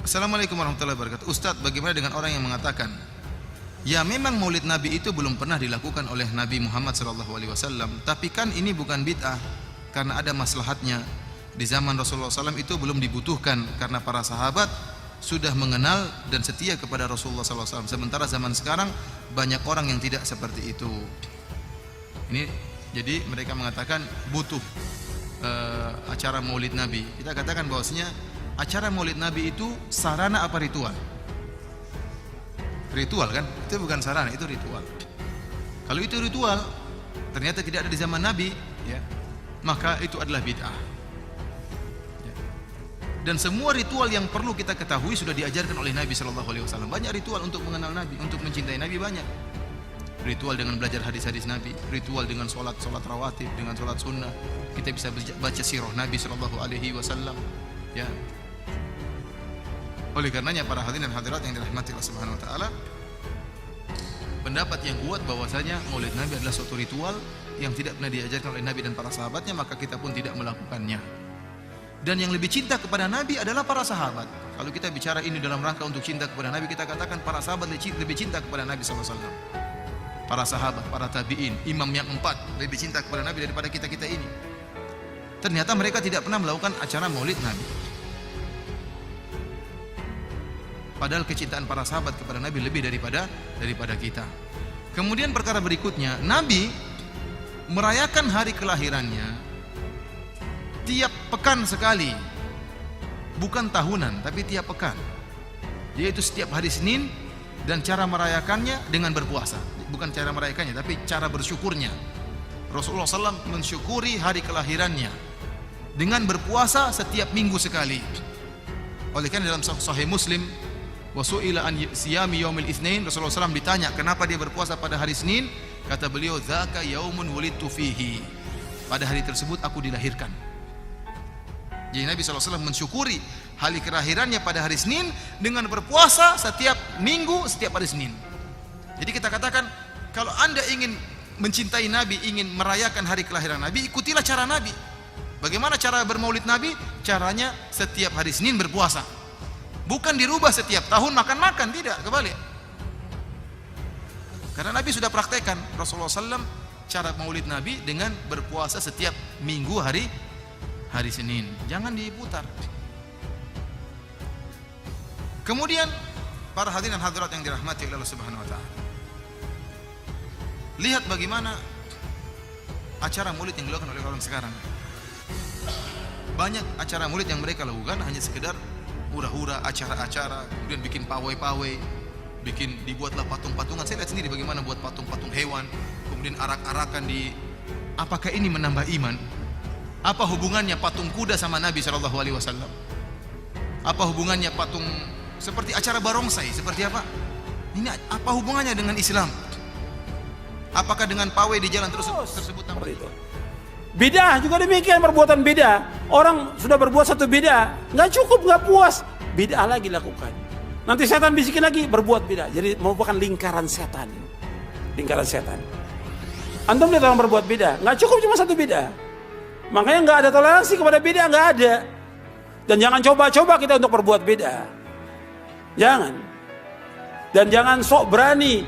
Assalamualaikum warahmatullahi wabarakatuh. Ustadz, bagaimana dengan orang yang mengatakan, ya memang maulid Nabi itu belum pernah dilakukan oleh Nabi Muhammad SAW, tapi kan ini bukan bid'ah karena ada maslahatnya. Di zaman Rasulullah SAW itu belum dibutuhkan karena para sahabat sudah mengenal dan setia kepada Rasulullah SAW. Sementara zaman sekarang banyak orang yang tidak seperti itu. Ini jadi mereka mengatakan butuh acara maulid Nabi. Kita katakan bahwasanya acara maulid Nabi itu sarana apa ritual? Ritual kan? Itu bukan sarana, itu ritual. Kalau itu ritual ternyata tidak ada di zaman Nabi, ya, maka itu adalah bid'ah. Ya. Dan semua ritual yang perlu kita ketahui sudah diajarkan oleh Nabi SAW. Banyak ritual untuk mengenal Nabi, untuk mencintai Nabi banyak. Ritual dengan belajar hadis-hadis Nabi, ritual dengan sholat rawatib, dengan sholat sunnah. Kita bisa baca sirah Nabi SAW. Ya. Oleh karenanya para hadirin dan hadirat yang dirahmati Allah Subhanahu wa taala, pendapat yang kuat bahwasanya maulid Nabi adalah suatu ritual yang tidak pernah diajarkan oleh Nabi dan para sahabatnya, maka kita pun tidak melakukannya. Dan yang lebih cinta kepada Nabi adalah para sahabat. Kalau kita bicara ini dalam rangka untuk cinta kepada Nabi, kita katakan para sahabat lebih cinta kepada Nabi SAW. Para sahabat, para tabi'in, imam yang 4 lebih cinta kepada Nabi daripada kita-kita ini. Ternyata mereka tidak pernah melakukan acara maulid Nabi. Padahal kecintaan para sahabat kepada Nabi lebih daripada kita. Kemudian perkara berikutnya, Nabi merayakan hari kelahirannya tiap pekan sekali. Bukan tahunan, tapi tiap pekan. Yaitu setiap hari Senin, dan cara merayakannya dengan berpuasa. Bukan cara merayakannya, tapi cara bersyukurnya. Rasulullah SAW mensyukuri hari kelahirannya dengan berpuasa setiap minggu sekali. Oleh karena dalam Sahih Muslim, wasu'ila an siyami yaumil itsnain, Rasulullah SAW ditanya kenapa dia berpuasa pada hari Senin, kata beliau, dzaka yaumun wulidtu fihi, pada hari tersebut aku dilahirkan. Jadi Nabi SAW mensyukuri hari kelahirannya pada hari Senin dengan berpuasa setiap minggu, setiap hari Senin. Jadi kita katakan, kalau anda ingin mencintai Nabi, ingin merayakan hari kelahiran Nabi, ikutilah cara Nabi. Bagaimana cara bermaulid Nabi? Caranya setiap hari Senin berpuasa. Bukan dirubah setiap tahun makan-makan, tidak, kebalik. Karena Nabi sudah praktekkan, Rasulullah SAW cara maulid Nabi dengan berpuasa setiap minggu hari Senin. Jangan diputar. Kemudian para hadirin dan hadirat yang dirahmati oleh Allah Subhanahu wa taala, lihat bagaimana acara maulid yang dilakukan oleh orang sekarang. Banyak acara maulid yang mereka lakukan hanya sekedar hura-hura, acara-acara, kemudian bikin pawai-pawai, dibuatlah patung-patungan. Saya lihat sendiri bagaimana buat patung-patung hewan, kemudian arak-arakan di. Apakah ini menambah iman? Apa hubungannya patung kuda sama Nabi SAW? Apa hubungannya patung seperti acara barongsai? Seperti apa? Ini apa hubungannya dengan Islam? Apakah dengan pawai di jalan tersebut tambah itu? Bid'ah juga demikian, perbuatan bid'ah. Orang sudah berbuat satu bid'ah, nggak cukup, nggak puas, bid'ah lagi lakukan. Nanti setan bisikin lagi, berbuat bid'ah. Jadi merupakan lingkaran setan. Lingkaran setan. Antum lihat orang berbuat bid'ah, nggak cukup cuma satu bid'ah. Makanya nggak ada toleransi kepada bid'ah, nggak ada. Dan jangan coba-coba kita untuk berbuat bid'ah. Jangan. Dan jangan sok berani.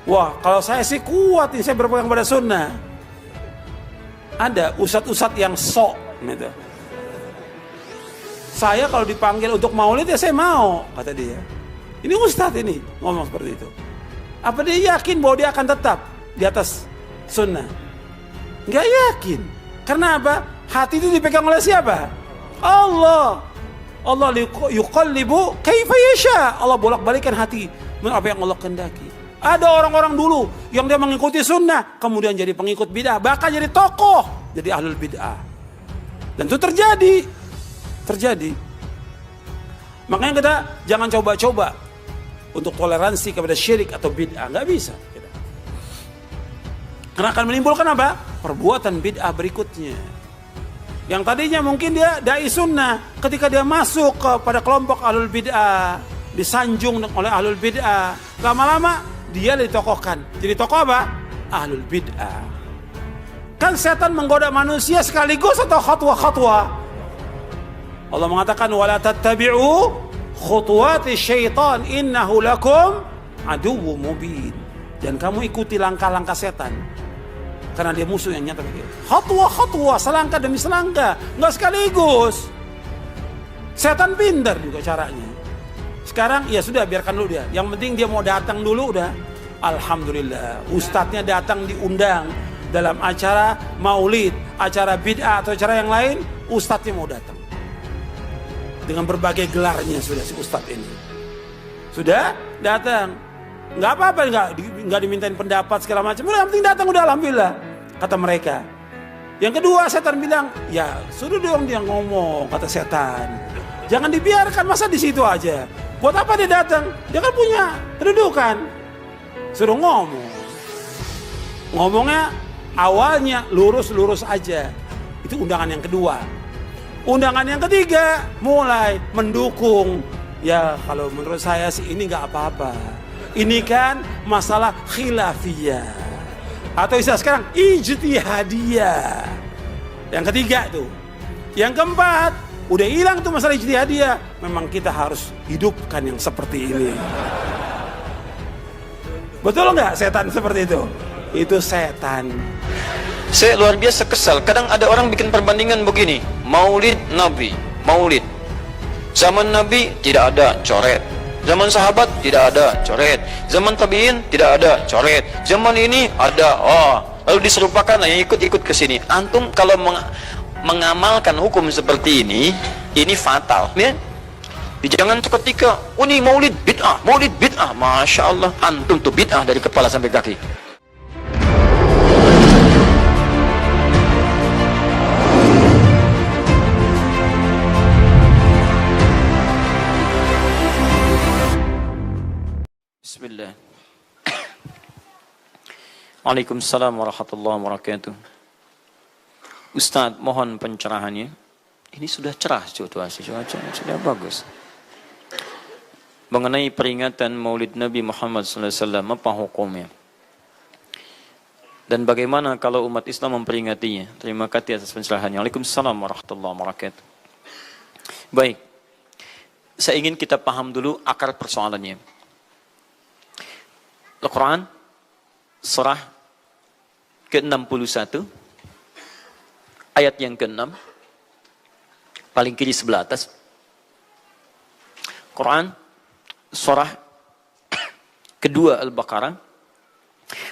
Wah, kalau saya sih kuat, ini saya berpegang pada sunnah. Ada ustadz-ustadz yang sok gitu. Saya kalau dipanggil untuk maulid ya saya mau, kata dia. Ini ustadz ini ngomong seperti itu. Apa dia yakin bahwa dia akan tetap di atas sunnah? Nggak yakin. Karena apa? Hati itu dipegang oleh siapa? Allah. Allah yuqallibu kaifa yasha. Allah bolak-balikan hati menurut apa yang Allah kehendaki. Ada orang-orang dulu yang dia mengikuti sunnah, kemudian jadi pengikut bid'ah, bahkan jadi tokoh, jadi ahlul bid'ah. Dan itu terjadi. Makanya kita jangan coba-coba untuk toleransi kepada syirik atau bid'ah, nggak bisa. Karena akan menimbulkan apa? Perbuatan bid'ah berikutnya. Yang tadinya mungkin dia dai sunnah, ketika dia masuk kepada kelompok ahlul bid'ah, disanjung oleh ahlul bid'ah, lama-lama dia ditokohkan. Jadi tokoh apa? Ahlul bid'ah. Kan setan menggoda manusia sekaligus atau khatwa-khatwa. Allah mengatakan wala tattabi'u khutuwati syaitan innahu lakum aduwwum mubin. Dan kamu ikuti langkah-langkah setan, karena dia musuh yang nyata bagi kita. Khatwa, selangkah demi selangkah, nggak sekaligus. Setan pintar juga caranya. Sekarang ya sudah, biarkan dulu dia. Yang penting dia mau datang dulu udah. Alhamdulillah, ustadznya datang diundang dalam acara maulid, acara bid'ah atau acara yang lain, ustadznya mau datang. Dengan berbagai gelarnya sudah si ustadz ini. Sudah datang. Nggak apa-apa, nggak dimintain pendapat segala macam. Udah, yang penting datang udah, alhamdulillah, kata mereka. Yang kedua, setan bilang, ya suruh dong dia ngomong, kata setan. Jangan dibiarkan, masa di situ aja. Buat apa dia datang? Dia kan punya kedudukan. Suruh ngomong. Ngomongnya awalnya lurus-lurus aja. Itu undangan yang kedua. Undangan yang ketiga mulai mendukung. Ya kalau menurut saya sih ini nggak apa-apa. Ini kan masalah khilafiyah. Atau istilah sekarang ijtihadiyah. Yang ketiga tuh. Yang keempat, udah hilang tuh masalah ijtihadiyah. Memang kita harus hidupkan yang seperti ini. Betul nggak setan seperti itu? Itu setan. Saya luar biasa kesal. Kadang ada orang bikin perbandingan begini. Maulid Nabi, maulid. Zaman Nabi tidak ada coret. Zaman sahabat tidak ada coret. Zaman tabiin tidak ada coret. Zaman ini ada. Lalu diserupakan yang ikut-ikut ke sini. Antum kalau mengamalkan hukum seperti ini fatal, ya. Jangan seketika, ini maulid bid'ah, masya Allah, antum tuh bid'ah dari kepala sampai kaki. Bismillah. Waalaikumsalam warahmatullahi wabarakatuh. Ustaz, mohon pencerahannya. Ini sudah cerah situasi, sudah bagus. Mengenai peringatan Maulid Nabi Muhammad SAW, apa hukumnya? Dan bagaimana kalau umat Islam memperingatinya? Terima kasih atas pencerahannya. Waalaikumsalam warahmatullahi wabarakatuh. Baik, saya ingin kita paham dulu akar persoalannya. Al-Quran, surah ke-61, ayat yang ke-6, paling kiri sebelah atas. Quran, surah kedua Al-Baqarah,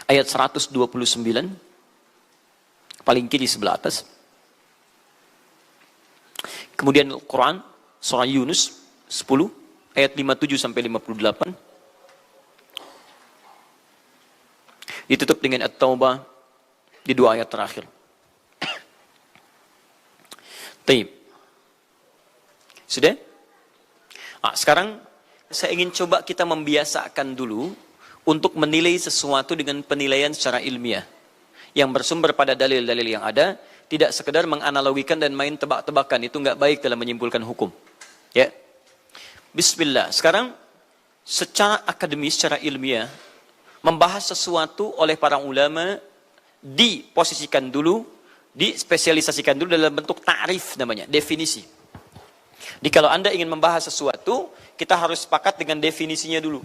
ayat 129, paling kiri sebelah atas. Kemudian Al-Quran, surah Yunus 10, ayat 57 sampai 58. Ditutup dengan At-Taubah di dua ayat terakhir. Taib. Sudah? Sekarang saya ingin coba kita membiasakan dulu untuk menilai sesuatu dengan penilaian secara ilmiah yang bersumber pada dalil-dalil yang ada, tidak sekedar menganalogikan dan main tebak-tebakan. Itu nggak baik dalam menyimpulkan hukum. Ya. Bismillah. Sekarang secara akademis, secara ilmiah, membahas sesuatu oleh para ulama diposisikan dulu, dispesialisasikan dulu dalam bentuk ta'rif namanya, definisi. Jadi kalau Anda ingin membahas sesuatu, kita harus sepakat dengan definisinya dulu.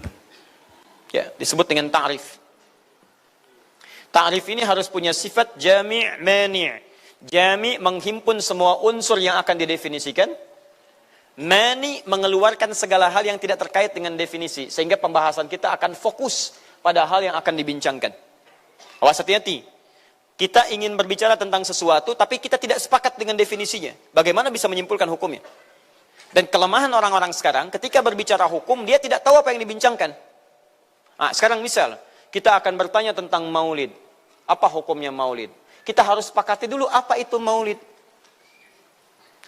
Ya, disebut dengan ta'rif. Ta'rif ini harus punya sifat jami' mani'. Jami' menghimpun semua unsur yang akan didefinisikan. Mani' mengeluarkan segala hal yang tidak terkait dengan definisi, sehingga pembahasan kita akan fokus pada hal yang akan dibincangkan. Awas, hati-hati. Kita ingin berbicara tentang sesuatu, tapi kita tidak sepakat dengan definisinya. Bagaimana bisa menyimpulkan hukumnya? Dan kelemahan orang-orang sekarang, ketika berbicara hukum, dia tidak tahu apa yang dibincangkan. Sekarang misal, kita akan bertanya tentang maulid. Apa hukumnya maulid? Kita harus sepakati dulu apa itu maulid.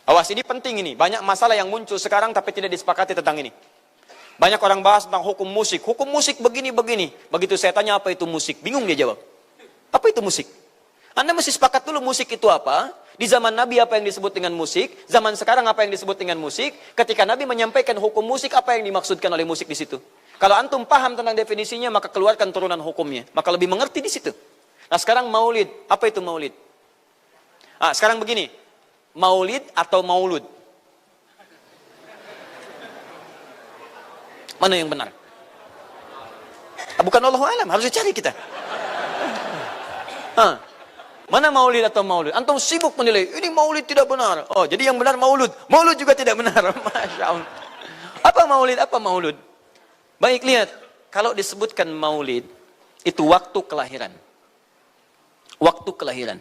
Awas, ini penting ini. Banyak masalah yang muncul sekarang, tapi tidak disepakati tentang ini. Banyak orang bahas tentang hukum musik. Hukum musik begini-begini. Begitu saya tanya apa itu musik, bingung dia jawab. Apa itu musik? Anda mesti sepakat dulu musik itu apa. Di zaman Nabi apa yang disebut dengan musik. Zaman sekarang apa yang disebut dengan musik. Ketika Nabi menyampaikan hukum musik, apa yang dimaksudkan oleh musik di situ. Kalau antum paham tentang definisinya, maka keluarkan turunan hukumnya. Maka lebih mengerti di situ. Nah sekarang maulid. Apa itu maulid? Sekarang begini. Maulid atau maulud? Mana yang benar? Bukan Allahu alam, harus dicari kita. Mana maulid atau maulud? Antum sibuk menilai, ini maulid tidak benar. Oh, jadi yang benar maulud. Maulud juga tidak benar. Masya Allah. Apa maulid? Apa maulud? Baik, lihat. Kalau disebutkan maulid, itu waktu kelahiran. Waktu kelahiran.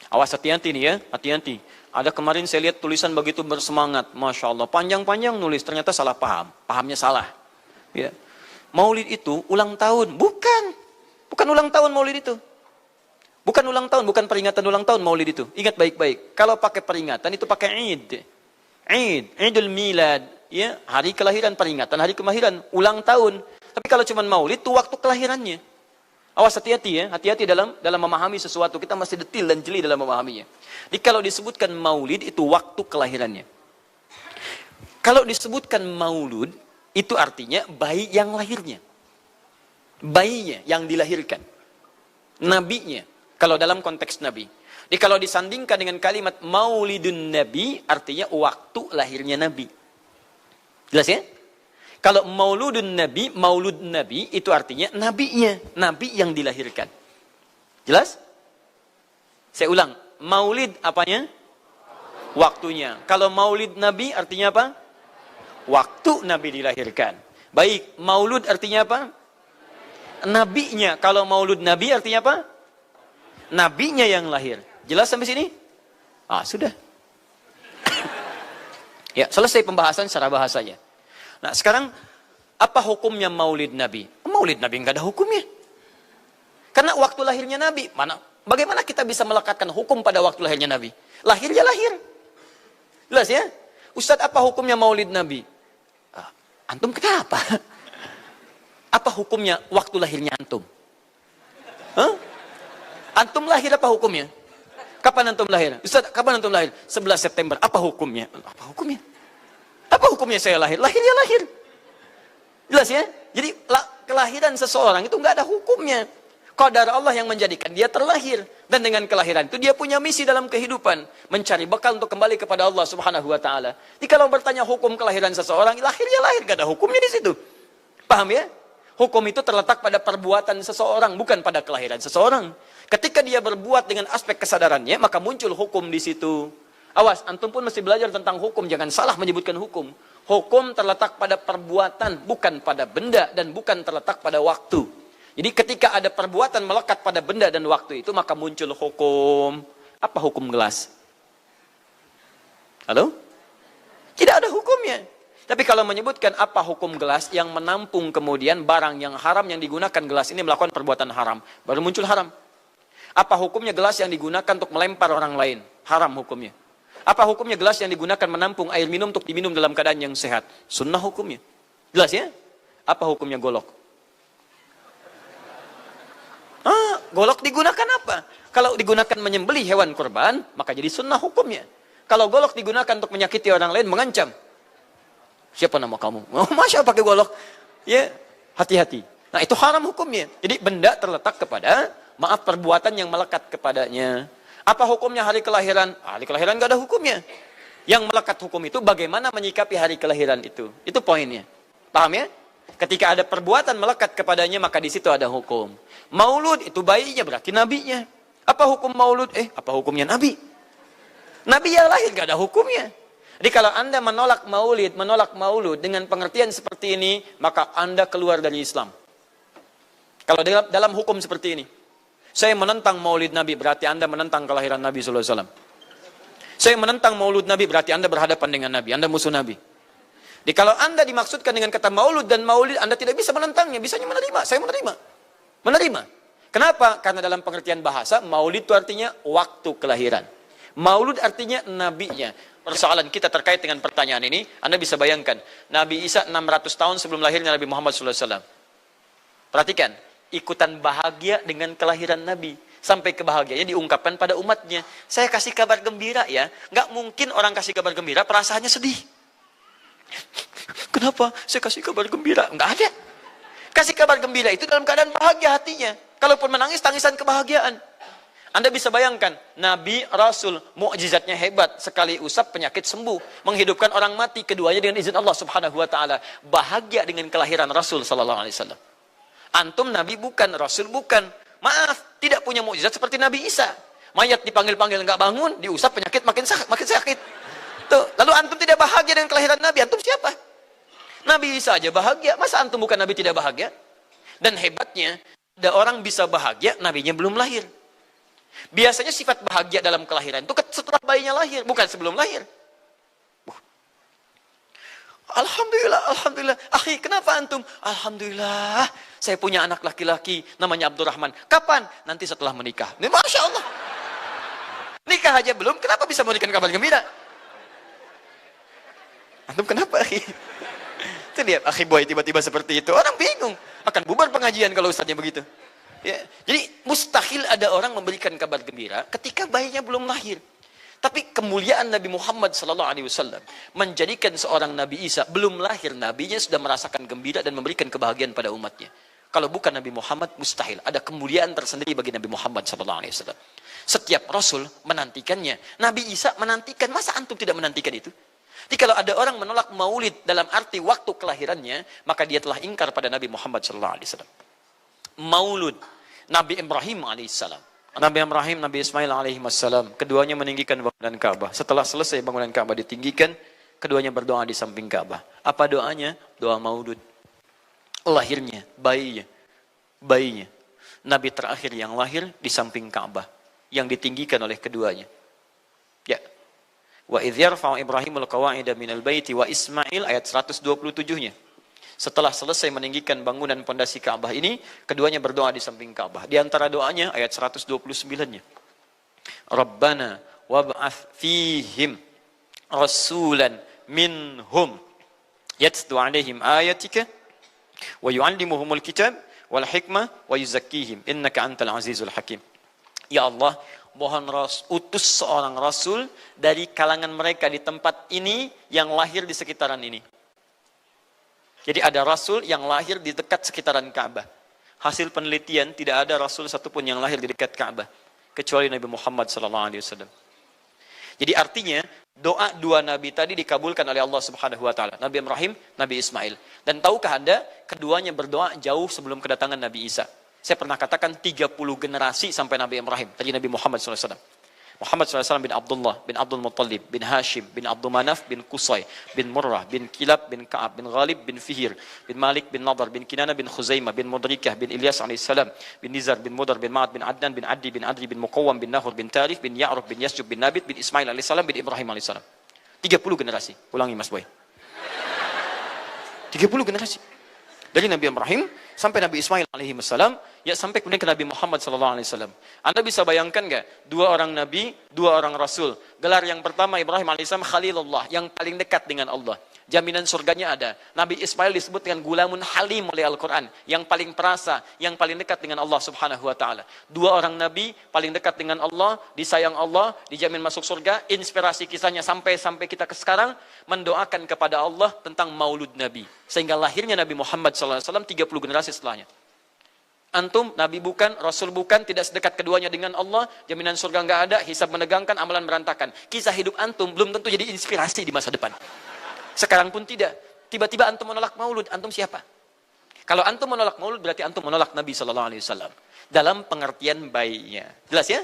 Awas, hati-hati nih ya, hati-hati. Ada kemarin saya lihat tulisan begitu bersemangat. Masya Allah, panjang-panjang nulis, ternyata salah paham. Pahamnya salah. Ya. Maulid itu ulang tahun. Bukan. Bukan ulang tahun maulid itu. Bukan ulang tahun, bukan peringatan ulang tahun maulid itu. Ingat baik-baik. Kalau pakai peringatan itu pakai Id. Idul Milad, ya, hari kelahiran, peringatan hari kelahiran, ulang tahun. Tapi kalau cuma maulid itu waktu kelahirannya. Awas, hati-hati ya, hati-hati dalam memahami sesuatu. Kita masih detil dan jeli dalam memahaminya. Jadi kalau disebutkan maulid itu waktu kelahirannya. Kalau disebutkan maulud itu artinya bayi yang lahirnya. Bayinya yang dilahirkan. Nabinya. Kalau dalam konteks Nabi. Jadi kalau disandingkan dengan kalimat maulidun Nabi, artinya waktu lahirnya Nabi. Jelas ya? Kalau mauludun Nabi, maulud Nabi, itu artinya nabinya. Nabi yang dilahirkan. Jelas? Saya ulang. Maulid apanya? Waktunya. Kalau maulid Nabi artinya apa? Waktu Nabi dilahirkan. Baik, maulud artinya apa? Nabinya. Kalau maulud Nabi artinya apa? Nabinya yang lahir. Jelas sampai sini? Sudah. Ya, selesai pembahasan secara bahasanya. Nah, sekarang apa hukumnya maulid Nabi? Maulid Nabi enggak ada hukumnya. Karena waktu lahirnya Nabi, bagaimana kita bisa melekatkan hukum pada waktu lahirnya Nabi? Lahir ya lahir. Jelas ya? Ustadz, apa hukumnya maulid Nabi? Antum kenapa? Apa hukumnya waktu lahirnya antum? Antum lahir apa hukumnya? Kapan antum lahir? Ustaz, kapan antum lahir? 11 September. Apa hukumnya? Apa hukumnya? Apa hukumnya saya lahir? Lahir ya lahir. Jelas ya? Jadi kelahiran seseorang itu nggak ada hukumnya. Qadar Allah yang menjadikan dia terlahir. Dan dengan kelahiran itu dia punya misi dalam kehidupan. Mencari bekal untuk kembali kepada Allah Subhanahu wa ta'ala. Jadi kalau bertanya hukum kelahiran seseorang, lahir ya lahir. Nggak ada hukumnya di situ. Paham ya? Hukum itu terletak pada perbuatan seseorang, bukan pada kelahiran seseorang. Ketika dia berbuat dengan aspek kesadarannya, maka muncul hukum di situ. Awas, antum pun mesti belajar tentang hukum. Jangan salah menyebutkan hukum. Hukum terletak pada perbuatan, bukan pada benda, dan bukan terletak pada waktu. Jadi ketika ada perbuatan melekat pada benda dan waktu itu, maka muncul hukum. Apa hukum gelas? Halo? Tidak ada hukumnya. Tapi kalau menyebutkan apa hukum gelas yang menampung kemudian barang yang haram yang digunakan gelas ini melakukan perbuatan haram, baru muncul haram. Apa hukumnya gelas yang digunakan untuk melempar orang lain? Haram hukumnya. Apa hukumnya gelas yang digunakan menampung air minum untuk diminum dalam keadaan yang sehat? Sunnah hukumnya. Jelas ya? Apa hukumnya golok? Golok digunakan apa? Kalau digunakan menyembelih hewan kurban, maka jadi sunnah hukumnya. Kalau golok digunakan untuk menyakiti orang lain, mengancam. Siapa nama kamu? Masya pakai golok. Ya, hati-hati. Nah, itu haram hukumnya. Jadi benda terletak kepada perbuatan yang melekat kepadanya. Apa hukumnya hari kelahiran? Hari kelahiran nggak ada hukumnya. Yang melekat hukum itu bagaimana menyikapi hari kelahiran itu. Itu poinnya. Paham ya? Ketika ada perbuatan melekat kepadanya, maka di situ ada hukum. Maulud itu bayinya, berarti nabinya. Apa hukum maulud? Apa hukumnya nabi? Nabi yang lahir nggak ada hukumnya. Jadi kalau Anda menolak maulud dengan pengertian seperti ini, maka Anda keluar dari Islam. Kalau dalam hukum seperti ini, saya menentang maulid Nabi, berarti Anda menentang kelahiran Nabi SAW. Saya menentang maulud Nabi, berarti Anda berhadapan dengan Nabi, Anda musuh Nabi. Jadi kalau Anda dimaksudkan dengan kata maulud dan maulid, Anda tidak bisa menentangnya, bisanya menerima. Saya menerima. Menerima. Kenapa? Karena dalam pengertian bahasa, maulid itu artinya waktu kelahiran. Maulud artinya nabinya. Persoalan kita terkait dengan pertanyaan ini, Anda bisa bayangkan, Nabi Isa 600 tahun sebelum lahirnya Nabi Muhammad SAW. Perhatikan, ikutan bahagia dengan kelahiran Nabi. Sampai kebahagiaannya diungkapkan pada umatnya. Saya kasih kabar gembira ya. Nggak mungkin orang kasih kabar gembira, perasaannya sedih. Kenapa? Saya kasih kabar gembira. Nggak ada. Kasih kabar gembira itu dalam keadaan bahagia hatinya. Kalaupun menangis, tangisan kebahagiaan. Anda bisa bayangkan, Nabi, Rasul, mukjizatnya hebat, sekali usap penyakit sembuh, menghidupkan orang mati, keduanya dengan izin Allah Subhanahu wa taala. Bahagia dengan kelahiran Rasul sallallahu alaihi wasallam. Antum Nabi bukan, Rasul bukan. Maaf, tidak punya mukjizat seperti Nabi Isa. Mayat dipanggil-panggil enggak bangun, diusap penyakit makin sakit. Tuh, lalu antum tidak bahagia dengan kelahiran Nabi, antum siapa? Nabi Isa aja bahagia, masa antum bukan Nabi tidak bahagia? Dan hebatnya, ada orang bisa bahagia, nabinya belum lahir. Biasanya sifat bahagia dalam kelahiran itu setelah bayinya lahir, bukan sebelum lahir. Alhamdulillah. Akhi, kenapa antum? Alhamdulillah, saya punya anak laki-laki, namanya Abdurrahman. Kapan? Nanti setelah menikah. Ini Masya Allah. Nikah aja belum, kenapa bisa memberikan kabar gembira? Antum kenapa, akhi? Itu dia, akhi boy tiba-tiba seperti itu. Orang bingung. Akan bubar pengajian kalau ustaznya begitu. Ya, jadi mustahil ada orang memberikan kabar gembira ketika bayinya belum lahir. Tapi kemuliaan Nabi Muhammad SAW menjadikan seorang Nabi Isa belum lahir, nabinya sudah merasakan gembira dan memberikan kebahagiaan pada umatnya. Kalau bukan Nabi Muhammad, mustahil. Ada kemuliaan tersendiri bagi Nabi Muhammad SAW. Setiap Rasul menantikannya. Nabi Isa menantikan. Masa antum tidak menantikan itu? Jadi kalau ada orang menolak maulid dalam arti waktu kelahirannya, maka dia telah ingkar pada Nabi Muhammad SAW. Maulud Nabi Ibrahim alaihissalam. Nabi Ibrahim, Nabi Ismail alaihissalam. Keduanya meninggikan bangunan Ka'bah. Setelah selesai bangunan Ka'bah ditinggikan, keduanya berdoa di samping Ka'bah. Apa doanya? Doa maulud. Lahirnya, bayinya. Nabi terakhir yang lahir di samping Ka'bah, yang ditinggikan oleh keduanya. Ya. Wa idh yarfa'u Ibrahimul qawa'ida minal baiti wa Ismail, ayat 127-nya. Setelah selesai meninggikan bangunan pondasi Ka'bah ini, keduanya berdoa di samping Ka'bah. Di antara doanya ayat 129-nya. Rabbana wab'ath fihim rasulan minhum yatlu 'alaihim ayatika wa yu'allimuhumul kitab wal hikmah wa yuzakkihim innaka antal azizul hakim. Ya Allah, mohon utus seorang rasul dari kalangan mereka di tempat ini yang lahir di sekitaran ini. Jadi ada rasul yang lahir di dekat sekitaran Ka'bah. Hasil penelitian tidak ada rasul satupun yang lahir di dekat Ka'bah kecuali Nabi Muhammad SAW. Jadi artinya doa dua nabi tadi dikabulkan oleh Allah Subhanahu wa taala. Nabi Ibrahim, Nabi Ismail. Dan tahukah Anda, keduanya berdoa jauh sebelum kedatangan Nabi Isa. Saya pernah katakan 30 generasi sampai Nabi Ibrahim, tadi Nabi Muhammad SAW. Muhammad SAW bin Abdullah, bin Abdul Muttalib, bin Hashim, bin Abdul Manaf, bin Qusay, bin Murrah, bin Kilab, bin Ka'ab, bin Ghalib, bin Fihir, bin Malik, bin Nadar, bin Kinana, bin Khuzaimah, bin Mudrikah, bin Ilyas AS, bin Nizar, bin Mudar, bin Ma'ad, bin Adnan, bin Addi, bin Adri, bin Muqawwam, bin Nahur, bin Tarif, bin Ya'ruf, bin Yasjub, bin Nabit, bin Ismail AS, bin Ibrahim AS. 30 generasi. Ulangi Mas Boy. 30 generasi. Dari Nabi Ibrahim sampai Nabi Ismail alaihissalam, ya sampai kemudian ke Nabi Muhammad sallallahu alaihi wasallam. Anda bisa bayangkan enggak? Dua orang nabi, dua orang rasul. Gelar yang pertama Ibrahim alaihissalam Khalilullah, yang paling dekat dengan Allah. Jaminan surganya ada. Nabi Ismail disebut dengan gulamun halim oleh Al-Quran, yang paling perasa, yang paling dekat dengan Allah Subhanahu wa taala. Dua orang nabi paling dekat dengan Allah, disayang Allah, dijamin masuk surga. Inspirasi kisahnya sampai kita ke sekarang mendoakan kepada Allah tentang maulud Nabi, sehingga lahirnya Nabi Muhammad SAW 30 generasi setelahnya. Antum, Nabi bukan, Rasul bukan, tidak sedekat keduanya dengan Allah, jaminan surga nggak ada, hisab menegangkan, amalan berantakan. Kisah hidup antum belum tentu jadi inspirasi di masa depan. Sekarang pun tidak. Tiba-tiba antum menolak maulud, antum siapa? Kalau antum menolak maulud berarti antum menolak Nabi SAW dalam pengertian baiknya. Jelas ya?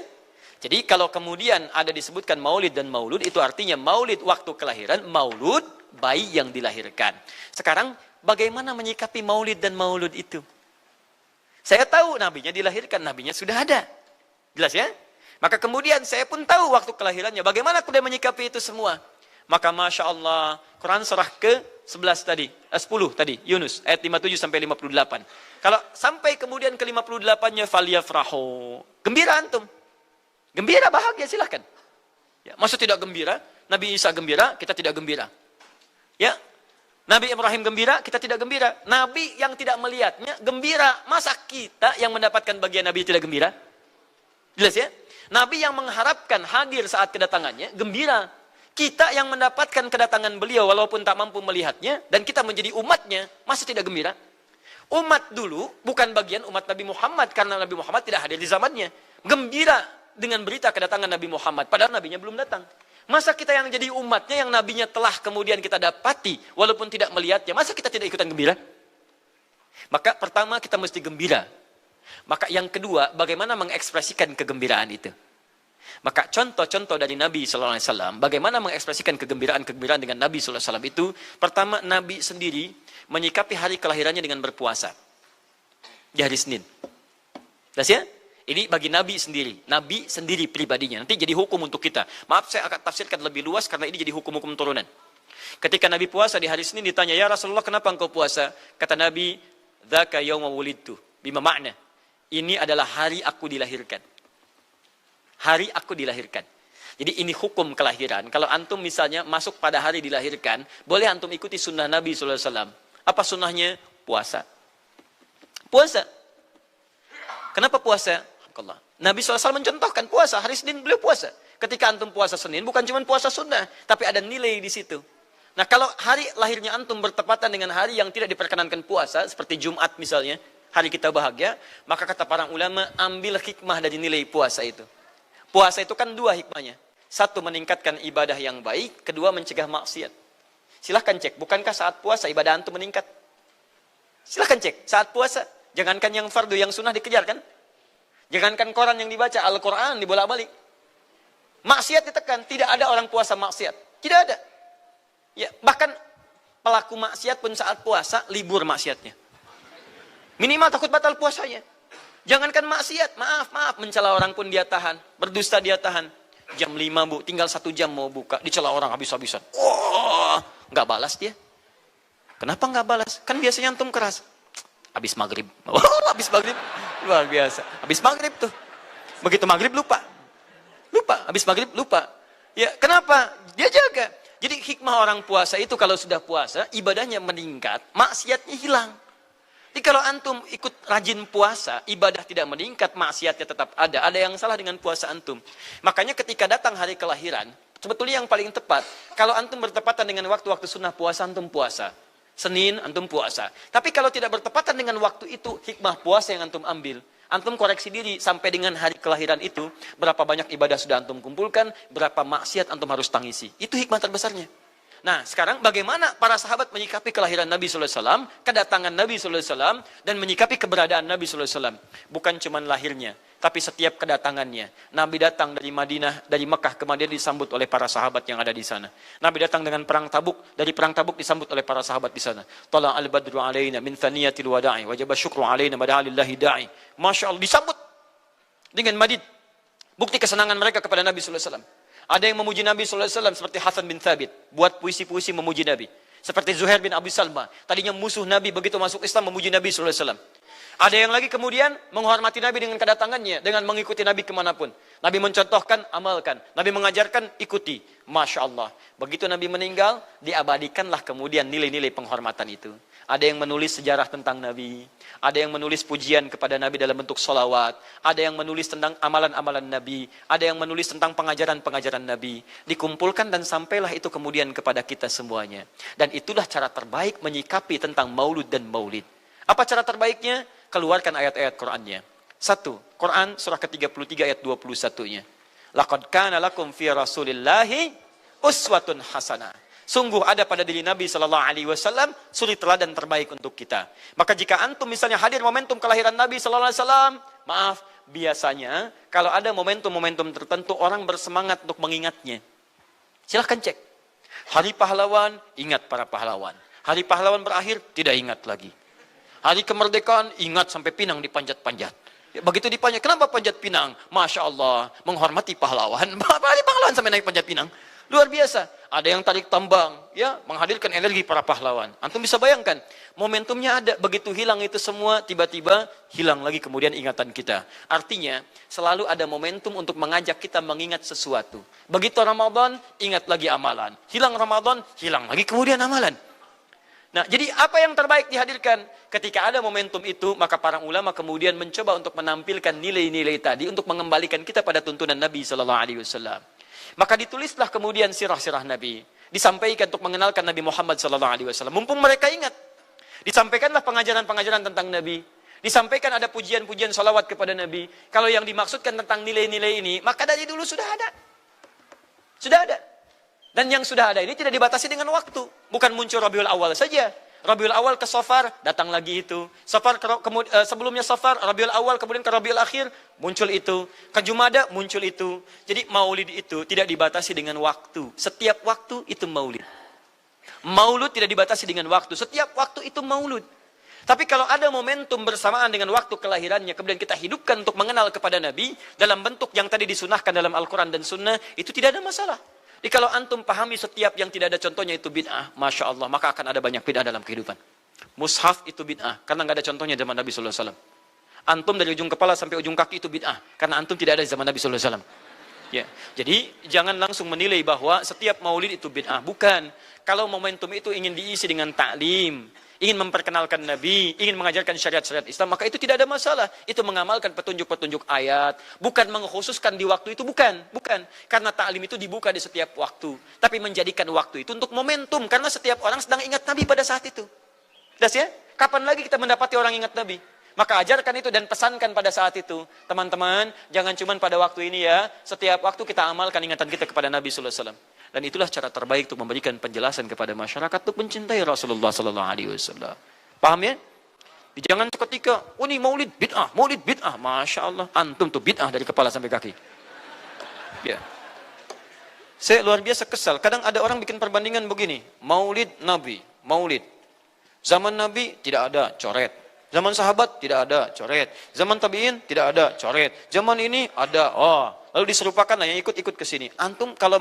Jadi kalau kemudian ada disebutkan maulid dan maulud, itu artinya maulid waktu kelahiran, maulud bayi yang dilahirkan. Sekarang bagaimana menyikapi maulid dan maulud itu? Saya tahu nabinya dilahirkan, nabinya sudah ada. Jelas ya? Maka kemudian saya pun tahu waktu kelahirannya. Bagaimana kemudian menyikapi itu semua? Maka Masya Allah, Quran surah ke-11 tadi, 10 tadi, Yunus, ayat 57 sampai 58. Kalau sampai kemudian ke 58-nya, faliyafrahu. Gembira antum. Gembira, bahagia, silahkan. Ya, maksud tidak gembira, Nabi Isa gembira, kita tidak gembira. Ya, Nabi Ibrahim gembira, kita tidak gembira. Nabi yang tidak melihatnya gembira. Masa kita yang mendapatkan bagian Nabi tidak gembira? Jelas ya? Nabi yang mengharapkan hadir saat kedatangannya gembira. Kita yang mendapatkan kedatangan beliau walaupun tak mampu melihatnya dan kita menjadi umatnya, masa tidak gembira? Umat dulu bukan bagian umat Nabi Muhammad karena Nabi Muhammad tidak hadir di zamannya. Gembira dengan berita kedatangan Nabi Muhammad, padahal nabinya belum datang. Masa kita yang jadi umatnya, yang nabinya telah kemudian kita dapati, walaupun tidak melihatnya, masa kita tidak ikutan gembira? Maka pertama kita mesti gembira. Maka yang kedua, bagaimana mengekspresikan kegembiraan itu? Maka contoh-contoh dari Nabi SAW, bagaimana mengekspresikan kegembiraan dengan Nabi SAW itu, pertama Nabi sendiri menyikapi hari kelahirannya dengan berpuasa. Di hari Senin. Jelas ya? Ini bagi Nabi sendiri pribadinya. Nanti jadi hukum untuk kita. Maaf, saya akan tafsirkan lebih luas karena ini jadi hukum-hukum turunan. Ketika Nabi puasa di hari Senin ditanya, ya Rasulullah kenapa engkau puasa? Kata Nabi, dzaka yauma wulidtu. Bima makna? Ini adalah hari aku dilahirkan. Hari aku dilahirkan. Jadi ini hukum kelahiran. Kalau antum misalnya masuk pada hari dilahirkan, boleh antum ikuti sunnah Nabi SAW. Apa sunnahnya? Puasa. Puasa. Kenapa puasa? Nabi SAW mencontohkan puasa. Hari Senin beliau puasa. Ketika antum puasa Senin, bukan cuma puasa sunnah, tapi ada nilai di situ. Nah, kalau hari lahirnya antum bertepatan dengan hari yang tidak diperkenankan puasa, seperti Jumat misalnya, hari kita bahagia, maka kata para ulama, ambil hikmah dari nilai puasa itu. Puasa itu kan dua hikmahnya. Satu, meningkatkan ibadah yang baik. Kedua, mencegah maksiat. Silahkan cek, bukankah saat puasa ibadah antum meningkat? Silahkan cek, saat puasa. Jangankan yang fardu, yang sunnah dikejar kan? Jangankan koran yang dibaca, Al-Quran dibolak-balik. Maksiat ditekan, tidak ada orang puasa maksiat. Tidak ada. Ya, bahkan pelaku maksiat pun saat puasa, libur maksiatnya. Minimal takut batal puasanya. Jangankan maksiat, maaf, mencela orang pun dia tahan. Berdusta dia tahan. Jam 5 bu, tinggal 1 jam mau buka. Dicela orang habis-habisan. Oh, nggak balas dia. Kenapa nggak balas? Kan biasanya antum keras. Habis maghrib. Oh, habis maghrib. Luar biasa. Habis maghrib tuh. Begitu maghrib lupa. Habis maghrib lupa. Ya, kenapa? Dia jaga. Jadi hikmah orang puasa itu kalau sudah puasa, ibadahnya meningkat, maksiatnya hilang. Jadi kalau antum ikut rajin puasa, ibadah tidak meningkat, maksiatnya tetap ada. Ada yang salah dengan puasa antum. Makanya ketika datang hari kelahiran, sebetulnya yang paling tepat, kalau antum bertepatan dengan waktu-waktu sunnah puasa, antum puasa. Senin, antum puasa. Tapi kalau tidak bertepatan dengan waktu itu, hikmah puasa yang antum ambil. Antum koreksi diri sampai dengan hari kelahiran itu, berapa banyak ibadah sudah antum kumpulkan, berapa maksiat antum harus tangisi. Itu hikmah terbesarnya. Nah, sekarang bagaimana para sahabat menyikapi kelahiran Nabi SAW, kedatangan Nabi SAW, dan menyikapi keberadaan Nabi SAW. Bukan cuma lahirnya, tapi setiap kedatangannya. Nabi datang dari Madinah, dari Mekah ke Madinah disambut oleh para sahabat yang ada di sana. Nabi datang dengan perang Tabuk, dari perang Tabuk disambut oleh para sahabat di sana. Tala al-badru alaina min thaniyatil wada'i, wajaba syukru alaina bada'alillahi da'i. Masya Allah, disambut dengan madid. Bukti kesenangan mereka kepada Nabi SAW. Ada yang memuji Nabi SAW seperti Hasan bin Thabit. Buat puisi-puisi memuji Nabi. Seperti Zuhair bin Abi Salma. Tadinya musuh Nabi, begitu masuk Islam memuji Nabi SAW. Ada yang lagi kemudian menghormati Nabi dengan kedatangannya. Dengan mengikuti Nabi kemanapun. Nabi mencontohkan, amalkan. Nabi mengajarkan, ikuti. Masya Allah. Begitu Nabi meninggal, diabadikanlah kemudian nilai-nilai penghormatan itu. Ada yang menulis sejarah tentang Nabi. Ada yang menulis pujian kepada Nabi dalam bentuk sholawat. Ada yang menulis tentang amalan-amalan Nabi. Ada yang menulis tentang pengajaran-pengajaran Nabi. Dikumpulkan dan sampailah itu kemudian kepada kita semuanya. Dan itulah cara terbaik menyikapi tentang maulud dan maulid. Apa cara terbaiknya? Keluarkan ayat-ayat Qur'annya. 1. Quran surah ke-33 ayat 21-nya. Laqad kana lakum fi Rasulillahi uswatun hasanah. Sungguh ada pada diri Nabi SAW suri teladan terbaik untuk kita. Maka jika antum misalnya hadir momentum kelahiran Nabi SAW, maaf, biasanya kalau ada momentum-momentum tertentu orang bersemangat untuk mengingatnya. Silahkan cek. Hari pahlawan, ingat para pahlawan. Hari pahlawan berakhir, tidak ingat lagi. Hari kemerdekaan, ingat sampai pinang dipanjat-panjat. Begitu dipanjat, kenapa panjat pinang? Masya Allah, menghormati pahlawan. Hari pahlawan sampai naik panjat pinang. Luar biasa. Ada yang tarik tambang, ya, menghadirkan energi para pahlawan. Antum bisa bayangkan, momentumnya ada, begitu hilang itu semua, tiba-tiba hilang lagi kemudian ingatan kita. Artinya, selalu ada momentum untuk mengajak kita mengingat sesuatu. Begitu Ramadan, ingat lagi amalan. Hilang Ramadan, hilang lagi kemudian amalan. Nah, jadi apa yang terbaik dihadirkan? Ketika ada momentum itu, maka para ulama kemudian mencoba untuk menampilkan nilai-nilai tadi untuk mengembalikan kita pada tuntunan Nabi SAW. Maka ditulislah kemudian sirah-sirah Nabi. Disampaikan untuk mengenalkan Nabi Muhammad SAW. Mumpung mereka ingat. Disampaikanlah pengajaran-pengajaran tentang Nabi. Disampaikan ada pujian-pujian salawat kepada Nabi. Kalau yang dimaksudkan tentang nilai-nilai ini, maka dari dulu sudah ada. Sudah ada. Dan yang sudah ada ini tidak dibatasi dengan waktu. Bukan muncul Rabiul Awal saja. Rabiul Awal ke Safar, datang lagi itu. Safar sebelumnya Safar, Rabiul Awal, kemudian ke Rabiul Akhir, muncul itu. Ke Jumada, muncul itu. Jadi maulid itu tidak dibatasi dengan waktu. Setiap waktu itu maulid. Maulud tidak dibatasi dengan waktu. Setiap waktu itu maulud. Tapi kalau ada momentum bersamaan dengan waktu kelahirannya, kemudian kita hidupkan untuk mengenal kepada Nabi, dalam bentuk yang tadi disunahkan dalam Al-Quran dan Sunnah, itu tidak ada masalah. Jadi kalau antum pahami setiap yang tidak ada contohnya itu bid'ah, Masya Allah, maka akan ada banyak bid'ah dalam kehidupan. Mushaf itu bid'ah, karena nggak ada contohnya zaman Nabi SAW. Antum dari ujung kepala sampai ujung kaki itu bid'ah, karena antum tidak ada di zaman Nabi SAW. Ya, jadi jangan langsung menilai bahwa setiap maulid itu bid'ah. Bukan. Kalau momentum itu ingin diisi dengan ta'lim, ingin memperkenalkan Nabi, ingin mengajarkan syariat-syariat Islam, maka itu tidak ada masalah. Itu mengamalkan petunjuk-petunjuk ayat, bukan mengkhususkan di waktu itu, bukan. Karena ta'lim itu dibuka di setiap waktu. Tapi menjadikan waktu itu untuk momentum, karena setiap orang sedang ingat Nabi pada saat itu. Das ya? Kapan lagi kita mendapati orang ingat Nabi? Maka ajarkan itu dan pesankan pada saat itu. Teman-teman, jangan cuma pada waktu ini ya. Setiap waktu kita amalkan ingatan kita kepada Nabi SAW. Dan itulah cara terbaik untuk memberikan penjelasan kepada masyarakat untuk mencintai Rasulullah SAW. Paham ya? Jangan seketika, oh ini maulid bid'ah. Masya Allah. Antum tuh bid'ah dari kepala sampai kaki. Ya. Saya luar biasa kesal. Kadang ada orang bikin perbandingan begini. Maulid Nabi. Maulid. Zaman Nabi tidak ada coret. Zaman sahabat tidak ada coret. Zaman tabi'in tidak ada coret. Zaman ini ada. Oh, lalu diserupakan yang ikut-ikut ke sini. Antum kalau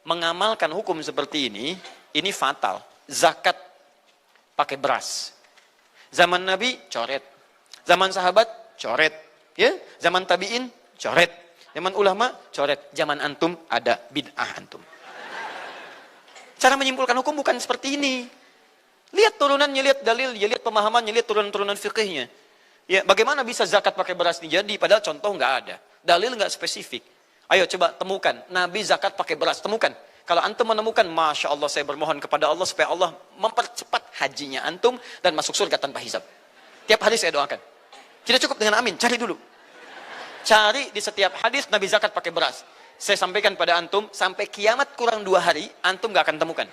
mengamalkan hukum seperti ini fatal. Zakat pakai beras. Zaman Nabi coret. Zaman sahabat coret. Ya, zaman tabi'in coret. Zaman ulama coret. Zaman antum ada bid'ah antum. Cara menyimpulkan hukum bukan seperti ini. Lihat turunannya, lihat dalilnya, lihat pemahamannya, lihat turunan-turunan fikihnya. Ya, bagaimana bisa zakat pakai beras ini jadi? Padahal contoh nggak ada, dalil nggak spesifik. Ayo coba temukan, Nabi zakat pakai beras, temukan. Kalau antum menemukan, Masya Allah, saya bermohon kepada Allah supaya Allah mempercepat hajinya antum dan masuk surga tanpa hisab. Tiap hari saya doakan. Tidak cukup dengan amin, cari dulu. Cari di setiap hadis Nabi zakat pakai beras. Saya sampaikan pada antum, sampai kiamat kurang 2 hari, antum nggak akan temukan.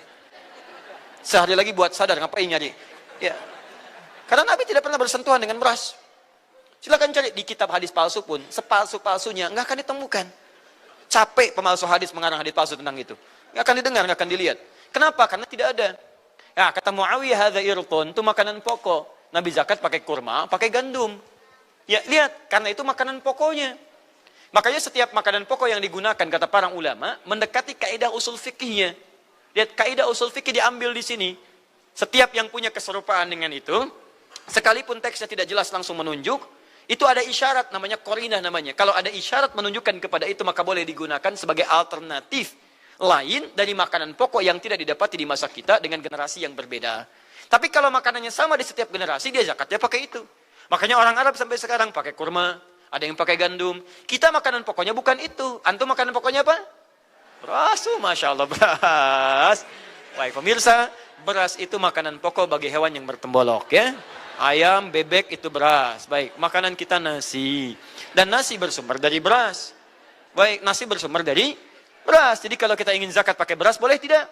Sehari lagi buat sadar, ngapain nyari? Ya. Karena Nabi tidak pernah bersentuhan dengan beras. Silakan cari di kitab hadis palsu pun, sepalsu-palsunya nggak akan ditemukan. Capek pemalsu hadis mengarang hadis palsu tentang itu. Nggak akan didengar, nggak akan dilihat. Kenapa? Karena tidak ada. Ya, kata Muawiyah, hadza irqun, itu makanan pokok. Nabi zakat pakai kurma, pakai gandum. Ya, lihat, karena itu makanan pokoknya. Makanya setiap makanan pokok yang digunakan, kata para ulama, mendekati kaidah usul fikihnya. Lihat, kaidah usul fikih diambil di sini. Setiap yang punya keserupaan dengan itu, sekalipun teksnya tidak jelas langsung menunjuk, itu ada isyarat, namanya qarinah namanya. Kalau ada isyarat menunjukkan kepada itu, maka boleh digunakan sebagai alternatif lain dari makanan pokok yang tidak didapati di masa kita dengan generasi yang berbeda. Tapi kalau makanannya sama di setiap generasi, dia zakatnya pakai itu. Makanya orang Arab sampai sekarang pakai kurma, ada yang pakai gandum. Kita makanan pokoknya bukan itu. Antum makanan pokoknya apa? Beras, Masya Allah, beras. Baik pemirsa, beras itu makanan pokok bagi hewan yang bertembolok ya. Ayam, bebek itu beras. Baik, makanan kita nasi. Dan nasi bersumber dari beras. Baik, nasi bersumber dari beras. Jadi kalau kita ingin zakat pakai beras, boleh tidak?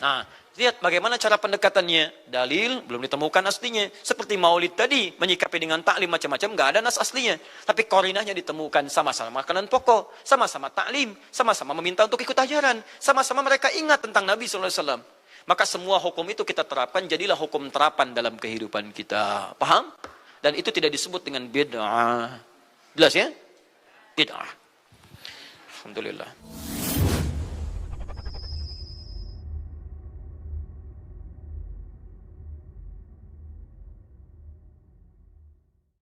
Nah, lihat bagaimana cara pendekatannya. Dalil belum ditemukan aslinya. Seperti maulid tadi, menyikapi dengan taklim macam-macam, nggak ada nas aslinya. Tapi korinahnya ditemukan, sama-sama makanan pokok, sama-sama taklim, sama-sama meminta untuk ikut ajaran, sama-sama mereka ingat tentang Nabi SAW. Maka semua hukum itu kita terapkan, jadilah hukum terapan dalam kehidupan kita. Paham? Dan itu tidak disebut dengan bid'ah. Jelas ya? Bid'ah. Alhamdulillah.